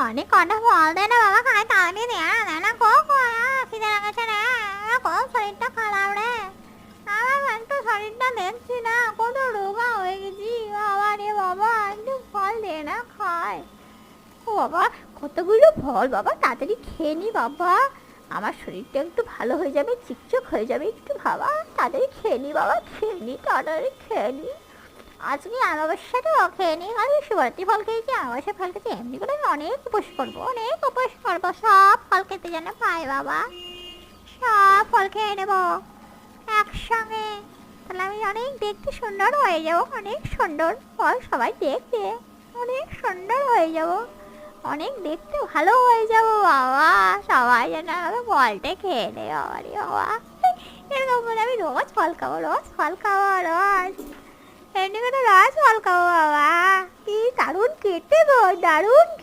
অনেক কটা ফল দে না বাবা, খাই তাড়াতাড়ি দে না, দে না গো গো, খিদে লাগেছে রে, গো শরীরটা খারাপ রে, আমার একটু শরীরটা দেখছি না, কত রোগা হয়ে গেছি বাবা রে বাবা, একটু ফল দে না খাই। ও বাবা, কতগুলো ফল বাবা, তাড়াতাড়ি খেয়ে নি বাবা, আমার শরীরটা একটু ভালো হয়ে যাবে, চিকচক হয়ে যাবে একটু বাবা, তাড়াতাড়ি খেয়ে নি বাবা, খেয়ে নি, তাড়াতাড়ি খেয়ে নি। আজকে অমাবস্যাটাও খেয়ে নি, আমি শিবরাত্রি ফল খেয়েছি, অমাবস্যা ফল খেয়েছি, এমনি করে আমি অনেক উপোস করবো, অনেক উপোস করবো, সব ফল খেতে যেন পাই বাবা, সব ফল খেয়ে নেবো একসঙ্গে, তাহলে আমি অনেক দেখতে সুন্দর হয়ে যাবো, অনেক সুন্দর ফল সবাই দেখবে, অনেক সুন্দর হয়ে যাবো, অনেক দেখতে ভালো হয়ে যাবো বাবা, সবাই যেন আমাকে ফলটা খেয়ে নেয় বাবা রে বাবা, এরকম করে আমি রোজ ফল খাবো, রোজ ফল খাবো, রোজ এমনি করে রোজ ফল খাবো বাবা, কি দারুণ খেতে গো, দারুণ